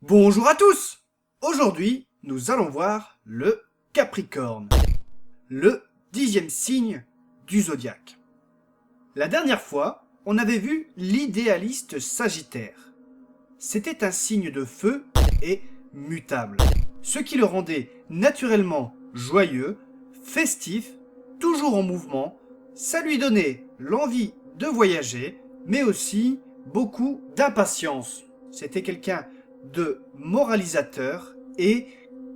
Bonjour à tous! Aujourd'hui, nous allons voir le Capricorne, le 10e signe du zodiaque. La dernière fois, on avait vu l'idéaliste Sagittaire. C'était un signe de feu et mutable, ce qui le rendait naturellement joyeux, festif, toujours en mouvement. Ça lui donnait l'envie de voyager, mais aussi beaucoup d'impatience. C'était quelqu'un de moralisateur et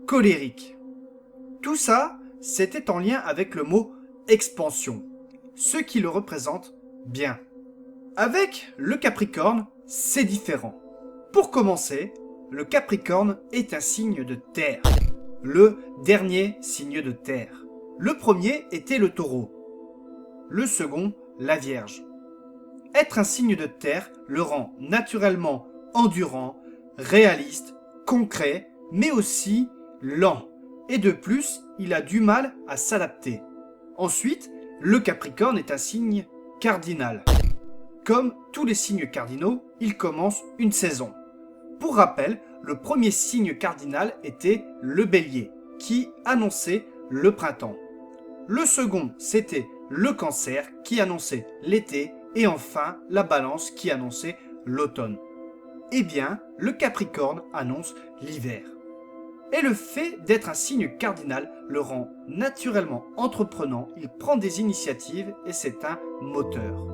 colérique. Tout ça, c'était en lien avec le mot expansion, ce qui le représente bien. Avec le Capricorne, c'est différent. Pour commencer, le Capricorne est un signe de terre, le dernier signe de terre. Le premier était le Taureau, le second la Vierge. Être un signe de terre le rend naturellement endurant, réaliste, concret, mais aussi lent. Et de plus, il a du mal à s'adapter. Ensuite, le Capricorne est un signe cardinal. Comme tous les signes cardinaux, il commence une saison. Pour rappel, le premier signe cardinal était le Bélier, qui annonçait le printemps. Le second, c'était le Cancer, qui annonçait l'été, et enfin la Balance, qui annonçait l'automne. Eh bien, le Capricorne annonce l'hiver. Et le fait d'être un signe cardinal le rend naturellement entreprenant, il prend des initiatives et c'est un moteur.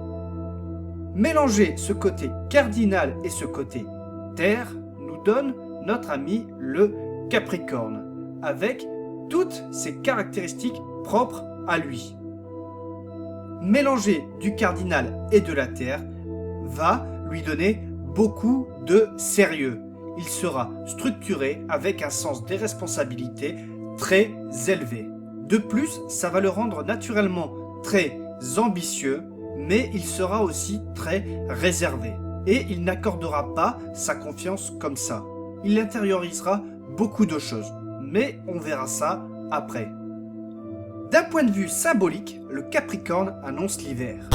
Mélanger ce côté cardinal et ce côté terre nous donne notre ami le Capricorne, avec toutes ses caractéristiques propres à lui. Mélanger du cardinal et de la terre va lui donner beaucoup de sérieux. Il sera structuré avec un sens des responsabilités très élevé. De plus, ça va le rendre naturellement très ambitieux, mais il sera aussi très réservé. Et il n'accordera pas sa confiance comme ça. Il intériorisera beaucoup de choses, mais on verra ça après. D'un point de vue symbolique, le Capricorne annonce l'hiver.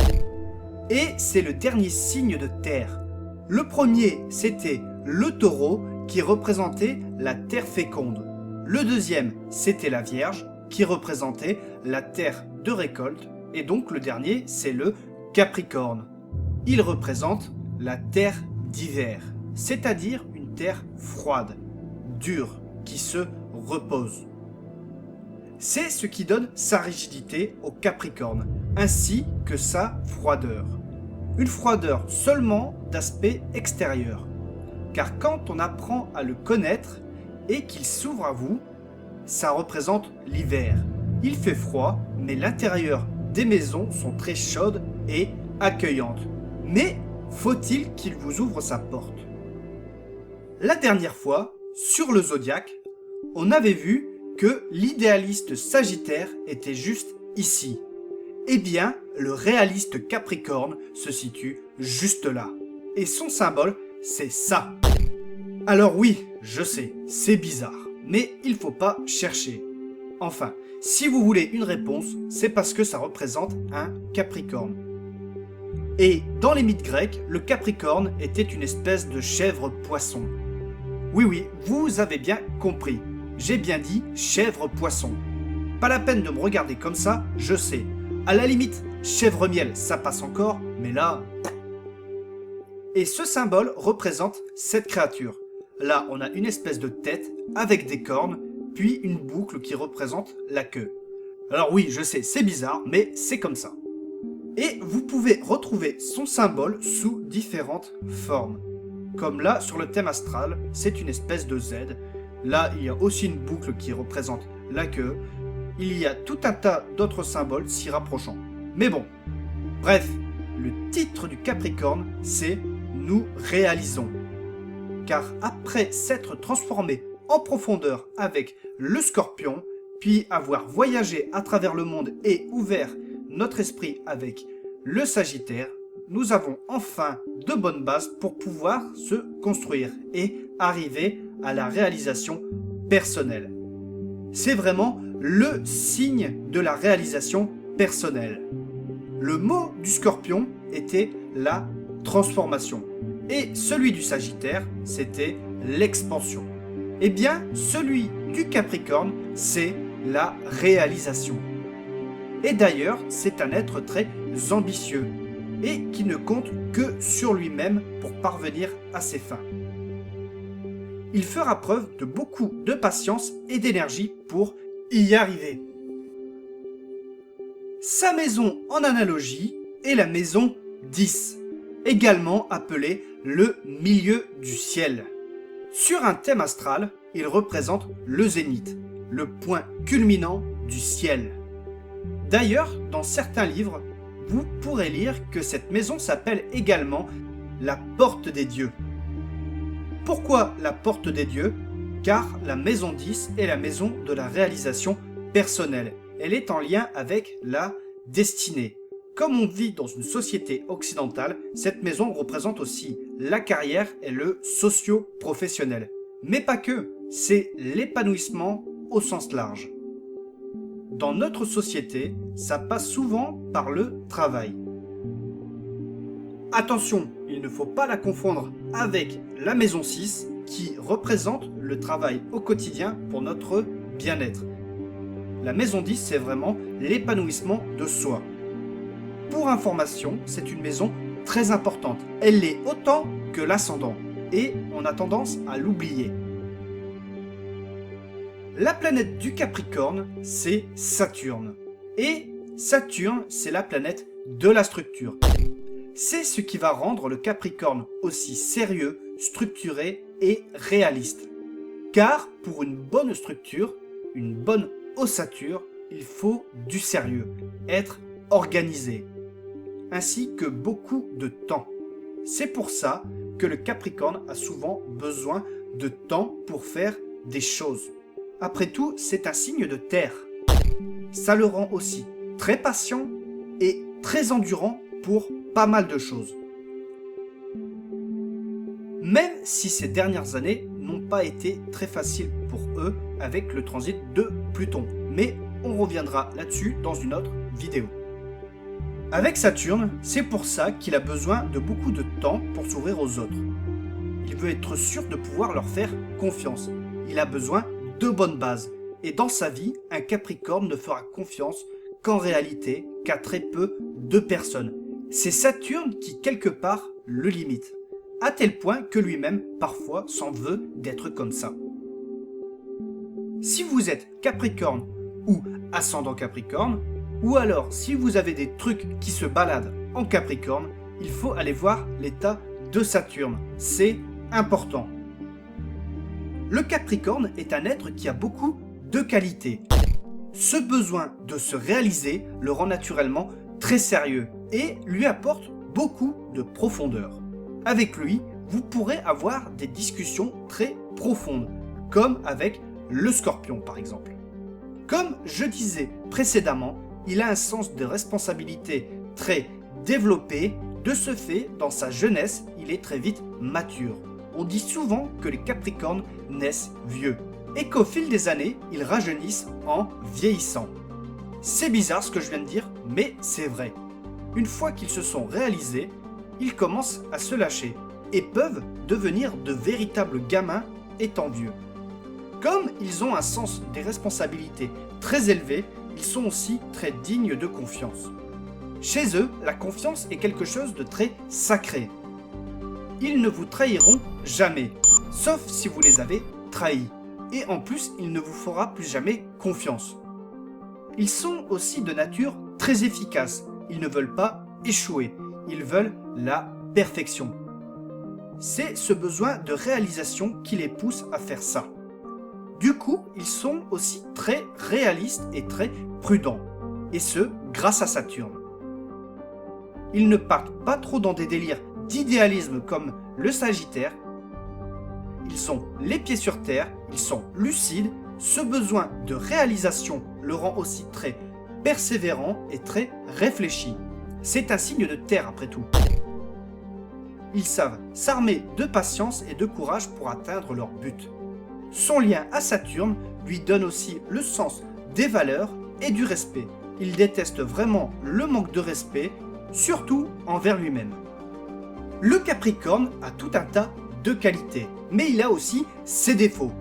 Et c'est le dernier signe de terre. Le premier, c'était le Taureau qui représentait la terre féconde. Le deuxième, c'était la Vierge qui représentait la terre de récolte. Et donc le dernier, c'est le Capricorne. Il représente la terre d'hiver, c'est-à-dire une terre froide, dure, qui se repose. C'est ce qui donne sa rigidité au Capricorne, ainsi que sa froideur. Une froideur seulement d'aspect extérieur. Car quand on apprend à le connaître et qu'il s'ouvre à vous, ça représente l'hiver. Il fait froid, mais l'intérieur des maisons sont très chaudes et accueillantes. Mais faut-il qu'il vous ouvre sa porte? La dernière fois, sur le zodiaque, on avait vu que l'idéaliste Sagittaire était juste ici. Eh bien, le réaliste Capricorne se situe juste là. Et son symbole, c'est ça. Alors oui, je sais, c'est bizarre, mais il faut pas chercher. Enfin, si vous voulez une réponse, c'est parce que ça représente un Capricorne. Et dans les mythes grecs, le Capricorne était une espèce de chèvre-poisson. Oui, vous avez bien compris. J'ai bien dit chèvre-poisson. Pas la peine de me regarder comme ça, je sais. À la limite, chèvre-miel, ça passe encore, mais là... Et ce symbole représente cette créature. Là, on a une espèce de tête avec des cornes, puis une boucle qui représente la queue. Alors oui, je sais, c'est bizarre, mais c'est comme ça. Et vous pouvez retrouver son symbole sous différentes formes. Comme là, sur le thème astral, c'est une espèce de Z. Là, il y a aussi une boucle qui représente la queue. Il y a tout un tas d'autres symboles s'y rapprochant. Mais bon, bref, le titre du Capricorne, c'est « Nous réalisons ». Car après s'être transformé en profondeur avec le Scorpion, puis avoir voyagé à travers le monde et ouvert notre esprit avec le Sagittaire, nous avons enfin de bonnes bases pour pouvoir se construire et arriver à la réalisation personnelle. C'est vraiment le signe de la réalisation personnelle. Le mot du Scorpion était la transformation. Et celui du Sagittaire, c'était l'expansion. Eh bien, celui du Capricorne, c'est la réalisation. Et d'ailleurs, c'est un être très ambitieux et qui ne compte que sur lui-même pour parvenir à ses fins. Il fera preuve de beaucoup de patience et d'énergie pour y arriver. Sa maison en analogie est la maison 10, également appelée le milieu du ciel. Sur un thème astral, il représente le zénith, le point culminant du ciel. D'ailleurs, dans certains livres, vous pourrez lire que cette maison s'appelle également la porte des dieux. Pourquoi la porte des dieux? Car la maison 10 est la maison de la réalisation personnelle. Elle est en lien avec la destinée. Comme on vit dans une société occidentale, cette maison représente aussi la carrière et le socio-professionnel. Mais pas que, c'est l'épanouissement au sens large. Dans notre société, ça passe souvent par le travail. Attention, il ne faut pas la confondre avec la maison 6 qui représente le travail au quotidien pour notre bien-être. La maison 10, c'est vraiment l'épanouissement de soi. Pour information, c'est une maison très importante. Elle l'est autant que l'ascendant et on a tendance à l'oublier. La planète du Capricorne, c'est Saturne. Et Saturne, c'est la planète de la structure. C'est ce qui va rendre le Capricorne aussi sérieux, structuré et réaliste. Car pour une bonne structure, une bonne ossature, il faut du sérieux, être organisé, ainsi que beaucoup de temps. C'est pour ça que le Capricorne a souvent besoin de temps pour faire des choses. Après tout, c'est un signe de terre. Ça le rend aussi très patient et très endurant pour pas mal de choses. Même si ces dernières années n'ont pas été très faciles pour eux avec le transit de Pluton. Mais on reviendra là-dessus dans une autre vidéo. Avec Saturne, c'est pour ça qu'il a besoin de beaucoup de temps pour s'ouvrir aux autres. Il veut être sûr de pouvoir leur faire confiance. Il a besoin de bonnes bases. Et dans sa vie, un Capricorne ne fera confiance qu'en réalité qu'à très peu de personnes. C'est Saturne qui quelque part le limite, à tel point que lui-même parfois s'en veut d'être comme ça. Si vous êtes Capricorne ou ascendant Capricorne, ou alors si vous avez des trucs qui se baladent en Capricorne, il faut aller voir l'état de Saturne. C'est important. Le Capricorne est un être qui a beaucoup de qualités. Ce besoin de se réaliser le rend naturellement très sérieux et lui apporte beaucoup de profondeur. Avec lui, vous pourrez avoir des discussions très profondes, comme avec le Scorpion par exemple. Comme je disais précédemment, il a un sens de responsabilité très développé. De ce fait, dans sa jeunesse, il est très vite mature. On dit souvent que les Capricornes naissent vieux et qu'au fil des années, ils rajeunissent en vieillissant. C'est bizarre ce que je viens de dire, mais c'est vrai. Une fois qu'ils se sont réalisés, ils commencent à se lâcher et peuvent devenir de véritables gamins étant vieux. Comme ils ont un sens des responsabilités très élevé, ils sont aussi très dignes de confiance. Chez eux, la confiance est quelque chose de très sacré. Ils ne vous trahiront jamais, sauf si vous les avez trahis. Et en plus, il ne vous fera plus jamais confiance. Ils sont aussi de nature très efficaces. Ils ne veulent pas échouer. Ils veulent la perfection. C'est ce besoin de réalisation qui les pousse à faire ça. Du coup, ils sont aussi très réalistes et très prudents. Et ce, grâce à Saturne. Ils ne partent pas trop dans des délires d'idéalisme comme le Sagittaire. Ils sont les pieds sur terre, ils sont lucides. Ce besoin de réalisation le rend aussi très persévérant et très réfléchi. C'est un signe de terre après tout. Ils savent s'armer de patience et de courage pour atteindre leur but. Son lien à Saturne lui donne aussi le sens des valeurs et du respect. Il déteste vraiment le manque de respect, surtout envers lui-même. Le Capricorne a tout un tas de qualités, mais il a aussi ses défauts.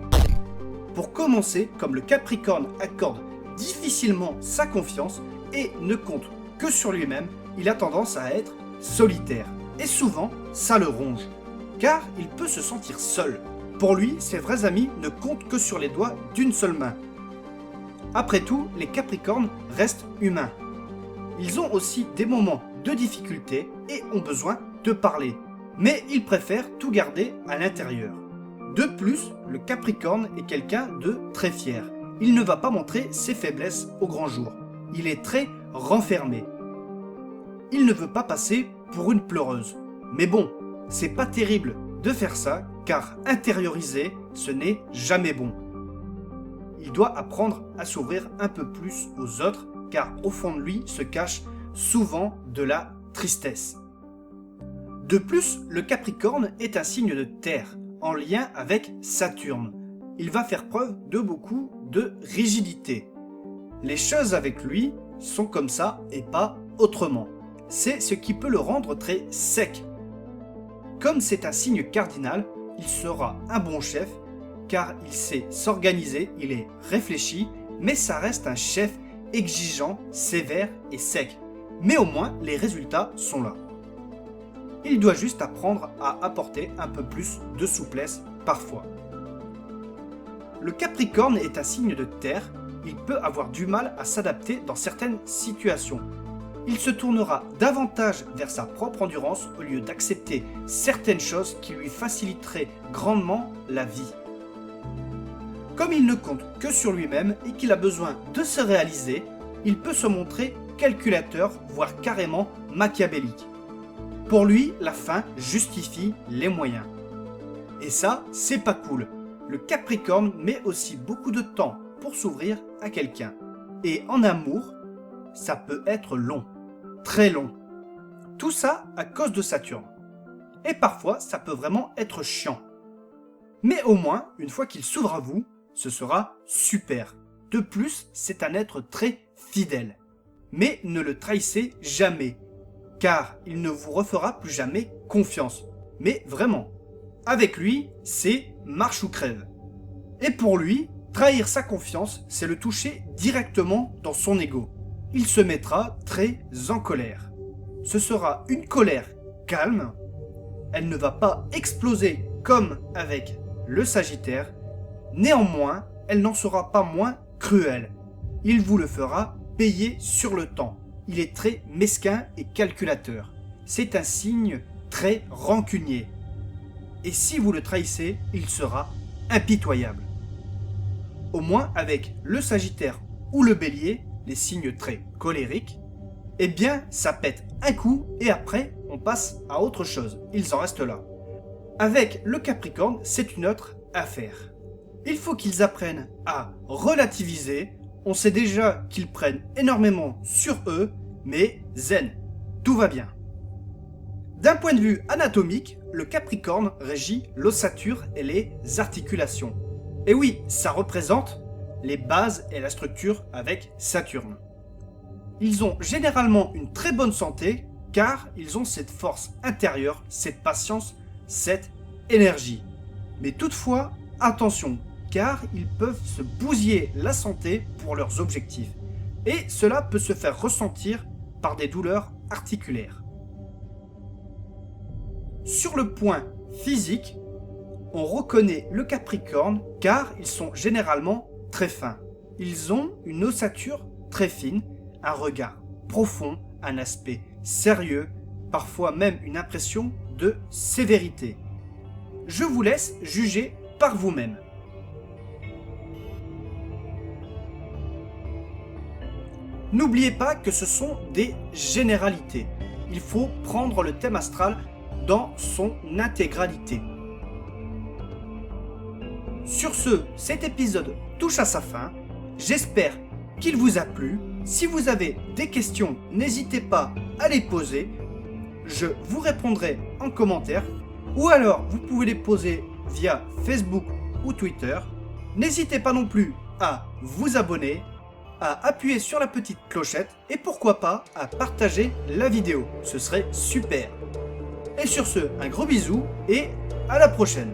Pour commencer, comme le Capricorne accorde difficilement sa confiance et ne compte que sur lui-même, il a tendance à être solitaire. Et souvent, ça le ronge, car il peut se sentir seul. Pour lui, ses vrais amis ne comptent que sur les doigts d'une seule main. Après tout, les Capricornes restent humains. Ils ont aussi des moments de difficulté et ont besoin de parler. Mais ils préfèrent tout garder à l'intérieur. De plus, le Capricorne est quelqu'un de très fier. Il ne va pas montrer ses faiblesses au grand jour. Il est très renfermé. Il ne veut pas passer pour une pleureuse. Mais bon, c'est pas terrible de faire ça, car intérioriser, ce n'est jamais bon. Il doit apprendre à s'ouvrir un peu plus aux autres, car au fond de lui se cache souvent de la tristesse. De plus, le Capricorne est un signe de terre, en lien avec Saturne. Il va faire preuve de beaucoup de rigidité. Les choses avec lui sont comme ça et pas autrement. C'est ce qui peut le rendre très sec. Comme c'est un signe cardinal, il sera un bon chef, car il sait s'organiser, il est réfléchi, mais ça reste un chef exigeant, sévère et sec. Mais au moins, les résultats sont là. Il doit juste apprendre à apporter un peu plus de souplesse parfois. Le Capricorne est un signe de terre, il peut avoir du mal à s'adapter dans certaines situations. Il se tournera davantage vers sa propre endurance au lieu d'accepter certaines choses qui lui faciliteraient grandement la vie. Comme il ne compte que sur lui-même et qu'il a besoin de se réaliser, il peut se montrer calculateur, voire carrément machiavélique. Pour lui, la fin justifie les moyens. Et ça, c'est pas cool. Le Capricorne met aussi beaucoup de temps pour s'ouvrir à quelqu'un. Et en amour, ça peut être long. Très long. Tout ça à cause de Saturne. Et parfois, ça peut vraiment être chiant. Mais au moins, une fois qu'il s'ouvre à vous, ce sera super. De plus, c'est un être très fidèle. Mais ne le trahissez jamais, car il ne vous refera plus jamais confiance. Mais vraiment. Avec lui, c'est marche ou crève. Et pour lui, trahir sa confiance, c'est le toucher directement dans son ego. Il se mettra très en colère. Ce sera une colère calme. Elle ne va pas exploser comme avec le Sagittaire. Néanmoins, elle n'en sera pas moins cruelle. Il vous le fera payer sur le temps. Il est très mesquin et calculateur. C'est un signe très rancunier. Et si vous le trahissez, il sera impitoyable. Au moins avec le Sagittaire ou le Bélier, les signes très colériques, eh bien ça pète un coup et après on passe à autre chose. Ils en restent là. Avec le Capricorne, c'est une autre affaire. Il faut qu'ils apprennent à relativiser. On sait déjà qu'ils prennent énormément sur eux, mais zen, tout va bien. D'un point de vue anatomique, le Capricorne régit l'ossature et les articulations. Et oui, ça représente les bases et la structure avec Saturne. Ils ont généralement une très bonne santé car ils ont cette force intérieure, cette patience, cette énergie. Mais toutefois, attention, car ils peuvent se bousiller la santé pour leurs objectifs. Et cela peut se faire ressentir par des douleurs articulaires. Sur le point physique, on reconnaît le Capricorne car ils sont généralement très fins. Ils ont une ossature très fine, un regard profond, un aspect sérieux, parfois même une impression de sévérité. Je vous laisse juger par vous-même. N'oubliez pas que ce sont des généralités. Il faut prendre le thème astral dans son intégralité. Sur ce, cet épisode touche à sa fin. J'espère qu'il vous a plu. Si vous avez des questions, n'hésitez pas à les poser. Je vous répondrai en commentaire. Ou alors, vous pouvez les poser via Facebook ou Twitter. N'hésitez pas non plus à vous abonner, à appuyer sur la petite clochette et pourquoi pas à partager la vidéo. Ce serait super. Et sur ce, un gros bisou et À la prochaine.